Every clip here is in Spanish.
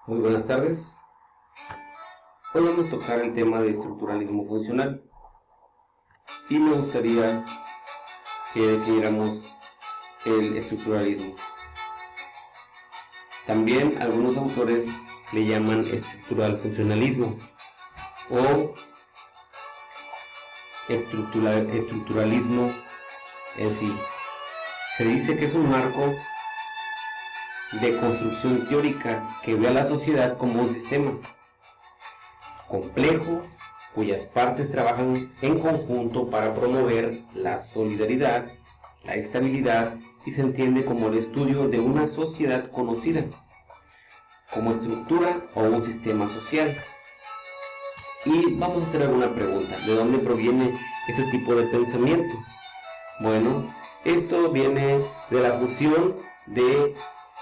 Muy buenas tardes. Hoy vamos a tocar el tema de estructuralismo funcional y me gustaría que definiéramos el estructuralismo. También algunos autores le llaman estructural funcionalismo o estructuralismo en sí. Se dice que es un marco de construcción teórica que ve a la sociedad como un sistema complejo cuyas partes trabajan en conjunto para promover la solidaridad, la estabilidad y se entiende como el estudio de una sociedad conocida como estructura o un sistema social. Y vamos a hacer alguna pregunta: ¿de dónde proviene este tipo de pensamiento? Bueno, esto viene de la fusión de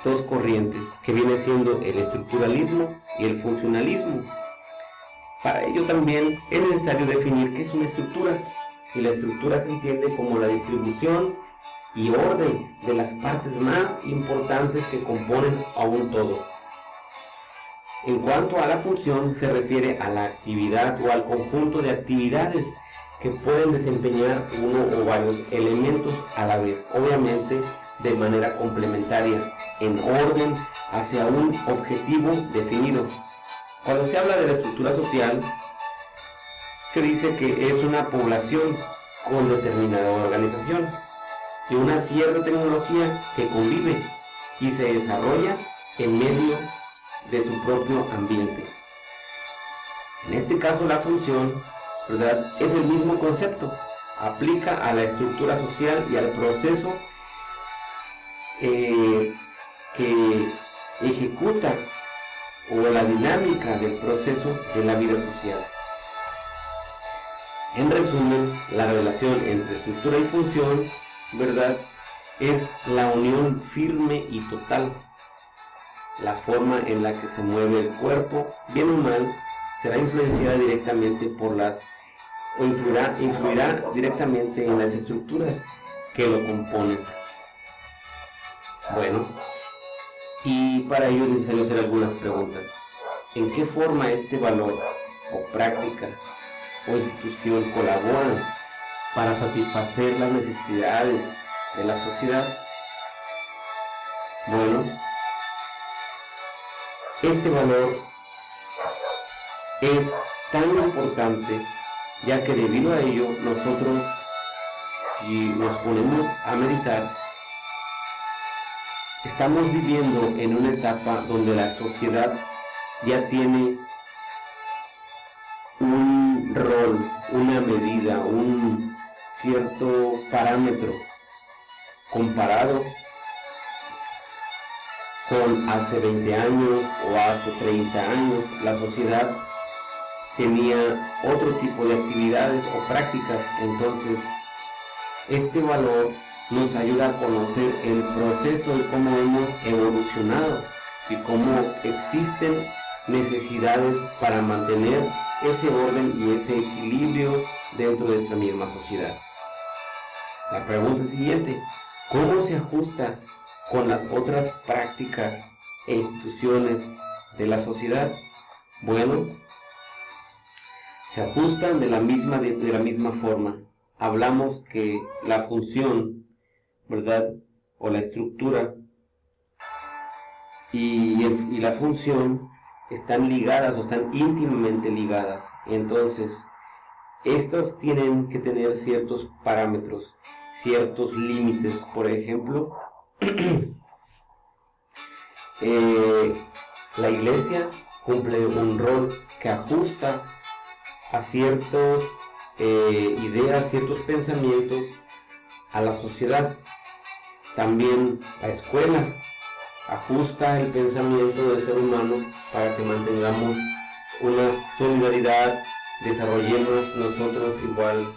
dos corrientes, que viene siendo el estructuralismo y el funcionalismo. Para ello también es necesario definir qué es una estructura, y la estructura se entiende como la distribución y orden de las partes más importantes que componen a un todo. En cuanto a la función, se refiere a la actividad o al conjunto de actividades que pueden desempeñar uno o varios elementos a la vez, obviamente de manera complementaria, en orden hacia un objetivo definido. Cuando se habla de la estructura social, se dice que es una población con determinada organización y una cierta tecnología que convive y se desarrolla en medio de su propio ambiente. En este caso, la función, ¿verdad?, es el mismo concepto, aplica a la estructura social y al proceso que ejecuta o la dinámica del proceso de la vida social. En resumen, la relación entre estructura y función, ¿verdad?, es la unión firme y total. La forma en la que se mueve el cuerpo, bien o mal, será influenciada directamente por o influirá directamente en las estructuras que lo componen. Bueno, y para ello es necesario hacer algunas preguntas. ¿En qué forma este valor o práctica o institución colaboran para satisfacer las necesidades de la sociedad? Bueno, este valor es tan importante, ya que debido a ello nosotros, si nos ponemos a meditar, estamos viviendo en una etapa donde la sociedad ya tiene un rol, una medida, un cierto parámetro comparado con hace 20 años o hace 30 años. La sociedad tenía otro tipo de actividades o prácticas. Entonces, este valor nos ayuda a conocer el proceso y cómo hemos evolucionado y cómo existen necesidades para mantener ese orden y ese equilibrio dentro de nuestra misma sociedad. La pregunta siguiente: ¿cómo se ajusta con las otras prácticas e instituciones de la sociedad? Bueno, se ajustan de la misma forma. Hablamos que la función, ¿verdad?, o la estructura y la función están ligadas o están íntimamente ligadas. Entonces, estas tienen que tener ciertos parámetros, ciertos límites. Por ejemplo, la iglesia cumple un rol que ajusta a ciertas ideas, ciertos pensamientos a la sociedad. También la escuela ajusta el pensamiento del ser humano para que mantengamos una solidaridad, desarrollemos nosotros igual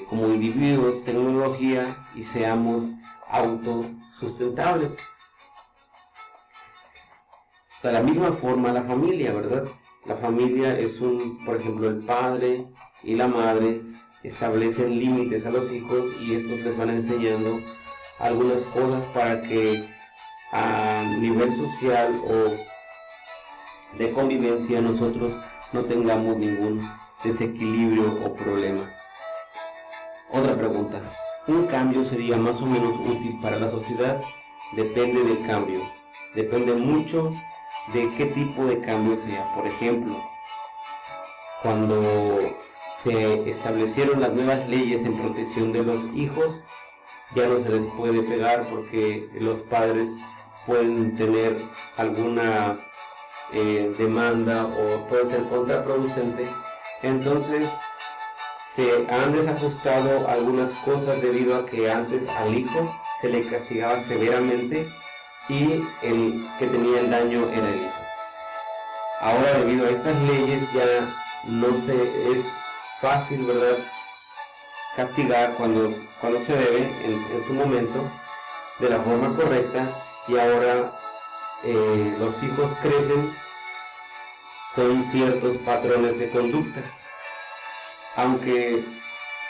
como individuos tecnología y seamos autosustentables. De la misma forma, la familia, ¿verdad? La familia es por ejemplo, el padre y la madre establecen límites a los hijos y estos les van enseñando algunas cosas para que a nivel social o de convivencia nosotros no tengamos ningún desequilibrio o problema. Otra pregunta: ¿un cambio sería más o menos útil para la sociedad? Depende del cambio, depende mucho de qué tipo de cambio sea. Por ejemplo, cuando se establecieron las nuevas leyes en protección de los hijos, ya no se les puede pegar porque los padres pueden tener alguna demanda o puede ser contraproducente. Entonces se han desajustado algunas cosas debido a que antes al hijo se le castigaba severamente y el que tenía el daño era el hijo. Ahora, debido a estas leyes, ya no es fácil, ¿verdad?, castigar cuando se debe en su momento de la forma correcta, y ahora los hijos crecen con ciertos patrones de conducta. Aunque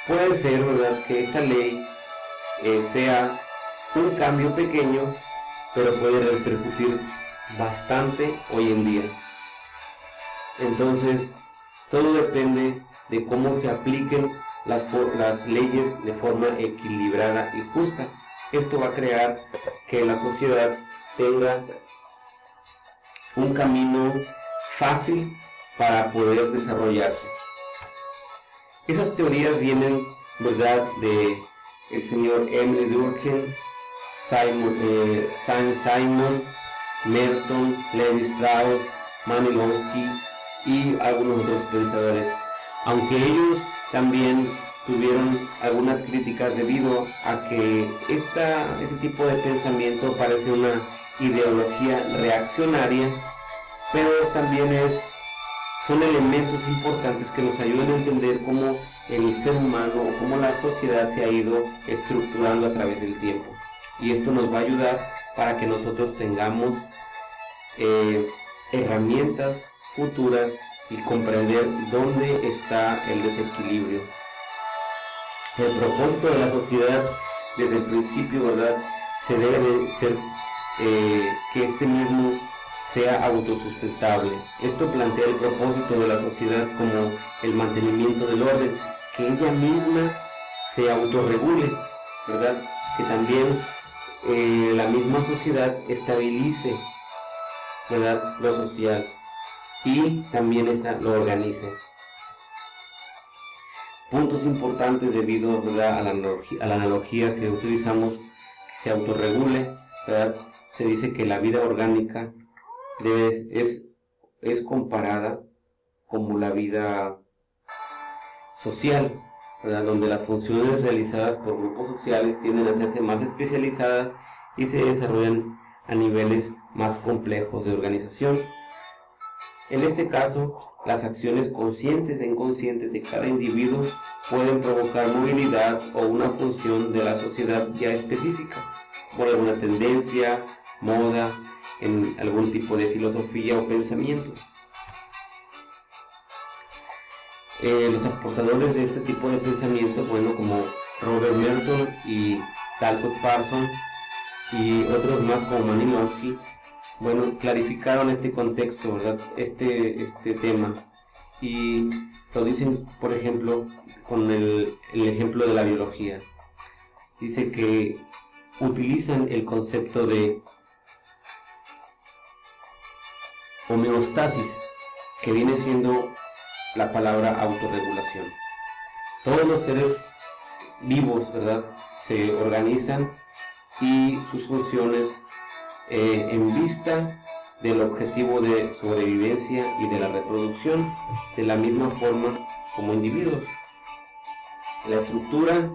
puede ser, ¿verdad?, que esta ley sea un cambio pequeño, pero puede repercutir bastante hoy en día. Entonces, todo depende de cómo se apliquen las leyes de forma equilibrada y justa. Esto va a crear que la sociedad tenga un camino fácil para poder desarrollarse. Esas teorías vienen, ¿verdad?, de el señor Emile Durkheim, Saint-Simon, Merton, Levi-Strauss, Malinowski y algunos otros pensadores, aunque ellos también tuvieron algunas críticas debido a que este tipo de pensamiento parece una ideología reaccionaria, pero también son elementos importantes que nos ayudan a entender cómo el ser humano o cómo la sociedad se ha ido estructurando a través del tiempo. Y esto nos va a ayudar para que nosotros tengamos herramientas futuras y comprender dónde está el desequilibrio. El propósito de la sociedad desde el principio, ¿verdad?, se debe de ser que este mismo sea autosustentable. Esto plantea el propósito de la sociedad como el mantenimiento del orden, que ella misma se autorregule, ¿verdad?, que también la misma sociedad estabilice, ¿verdad?, lo social, y también lo organice. Puntos importantes debido, ¿verdad?, a la analogía que utilizamos, que se autorregule, ¿verdad? Se dice que la vida orgánica es comparada como la vida social, ¿verdad?, donde las funciones realizadas por grupos sociales tienden a hacerse más especializadas y se desarrollan a niveles más complejos de organización. En este caso, las acciones conscientes e inconscientes de cada individuo pueden provocar movilidad o una función de la sociedad ya específica, por alguna tendencia, moda, en algún tipo de filosofía o pensamiento. Los aportadores de este tipo de pensamiento, bueno, como Robert Merton y Talcott Parsons y otros más como Malinowski, bueno, clarificaron este contexto, ¿verdad?, este tema, y lo dicen, por ejemplo, con el ejemplo de la biología. Dice que utilizan el concepto de homeostasis, que viene siendo la palabra autorregulación. Todos los seres vivos, ¿verdad?, se organizan y sus funciones en vista del objetivo de sobrevivencia y de la reproducción, de la misma forma como individuos. La estructura,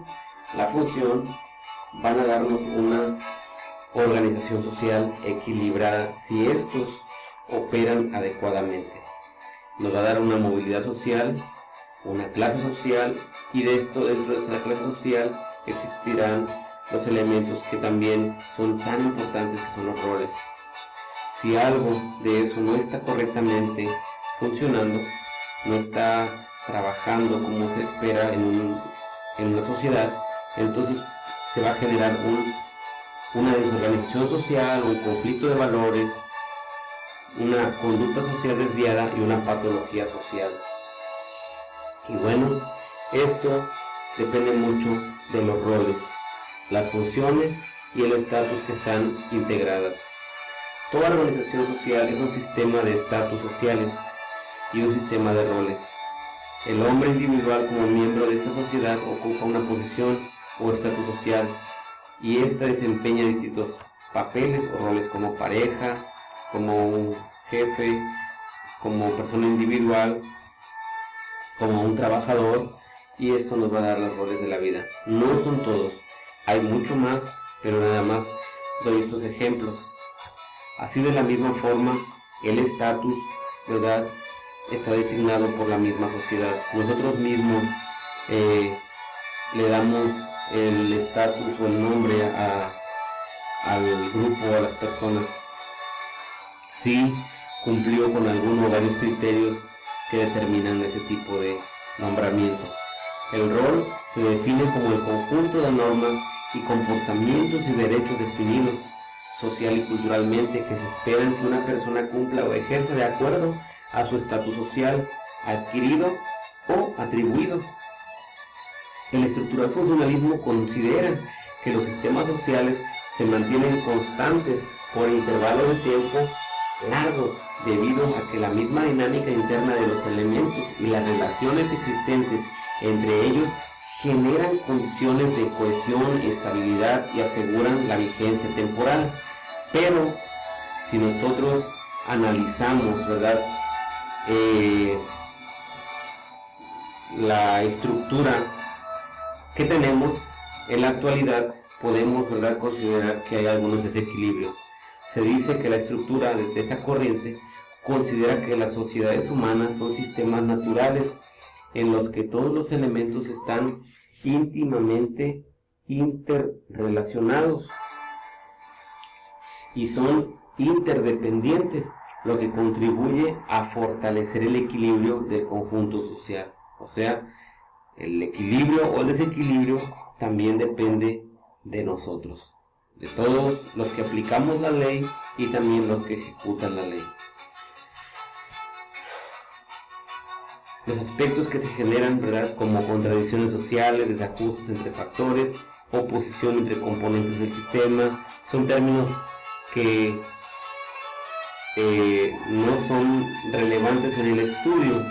la función van a darnos una organización social equilibrada si estos operan adecuadamente. Nos va a dar una movilidad social, una clase social, y de esto, dentro de esta clase social, existirán los elementos que también son tan importantes, que son los roles. Si algo de eso no está correctamente funcionando, no está trabajando como se espera en una sociedad, entonces se va a generar una desorganización social, un conflicto de valores, una conducta social desviada y una patología social. Y bueno, esto depende mucho de los roles, las funciones y el estatus que están integradas. Toda organización social es un sistema de estatus sociales y un sistema de roles. El hombre individual como miembro de esta sociedad ocupa una posición o estatus social y ésta desempeña distintos papeles o roles como pareja, como un jefe, como persona individual, como un trabajador, y esto nos va a dar los roles de la vida. No son todos, hay mucho más, pero nada más doy estos ejemplos. Así de la misma forma, el estatus, ¿verdad?, está designado por la misma sociedad. Nosotros mismos le damos el estatus o el nombre al grupo o a las personas. Sí, cumplió con algunos o varios criterios que determinan ese tipo de nombramiento. El rol se define como el conjunto de normas y comportamientos y derechos definidos social y culturalmente que se esperan que una persona cumpla o ejerza de acuerdo a su estatus social adquirido o atribuido. El estructural funcionalismo considera que los sistemas sociales se mantienen constantes por intervalos de tiempo largos debido a que la misma dinámica interna de los elementos y las relaciones existentes entre ellos generan condiciones de cohesión, estabilidad y aseguran la vigencia temporal. Pero si nosotros analizamos, ¿verdad?, la estructura que tenemos en la actualidad, podemos, ¿verdad?, considerar que hay algunos desequilibrios. Se dice que la estructura desde esta corriente considera que las sociedades humanas son sistemas naturales en los que todos los elementos están íntimamente interrelacionados y son interdependientes, lo que contribuye a fortalecer el equilibrio del conjunto social. O sea, el equilibrio o el desequilibrio también depende de nosotros, de todos los que aplicamos la ley y también los que ejecutan la ley. Los aspectos que se generan, ¿verdad?, como contradicciones sociales, desajustes entre factores, oposición entre componentes del sistema, son términos que no son relevantes en el estudio,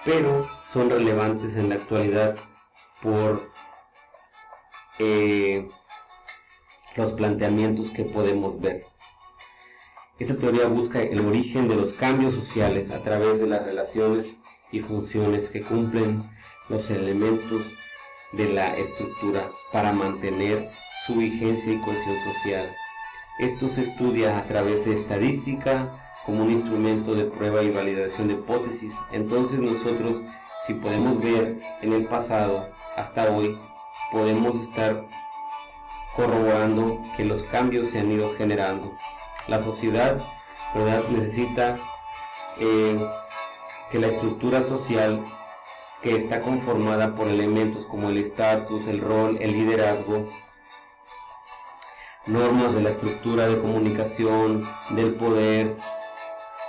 pero son relevantes en la actualidad por los planteamientos que podemos ver. Esta teoría busca el origen de los cambios sociales a través de las relaciones y funciones que cumplen los elementos de la estructura para mantener su vigencia y cohesión social. Esto se estudia a través de estadística como un instrumento de prueba y validación de hipótesis. Entonces nosotros, si podemos ver en el pasado hasta hoy, podemos estar corroborando que los cambios se han ido generando. La sociedad, ¿verdad?, necesita que la estructura social, que está conformada por elementos como el estatus, el rol, el liderazgo, normas de la estructura de comunicación, del poder,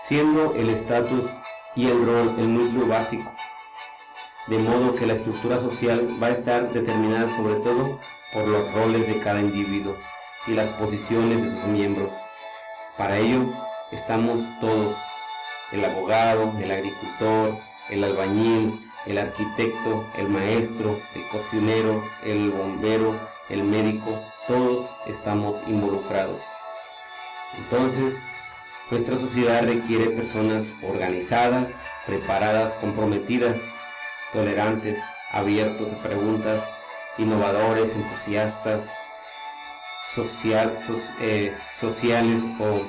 siendo el estatus y el rol el núcleo básico, de modo que la estructura social va a estar determinada sobre todo por los roles de cada individuo y las posiciones de sus miembros. Para ello estamos todos: el abogado, el agricultor, el albañil, el arquitecto, el maestro, el cocinero, el bombero, el médico, todos estamos involucrados. Entonces, nuestra sociedad requiere personas organizadas, preparadas, comprometidas, tolerantes, abiertos a preguntas, innovadores, entusiastas, sociales, o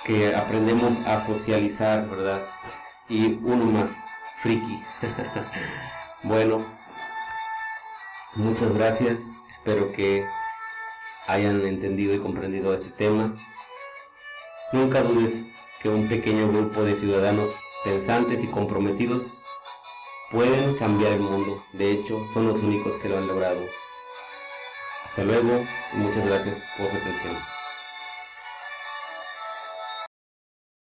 que aprendemos a socializar, ¿verdad? Y uno más, friki. Bueno, muchas gracias, espero que hayan entendido y comprendido este tema. Nunca dudes que un pequeño grupo de ciudadanos pensantes y comprometidos pueden cambiar el mundo. De hecho, son los únicos que lo han logrado. Hasta luego y muchas gracias por su atención.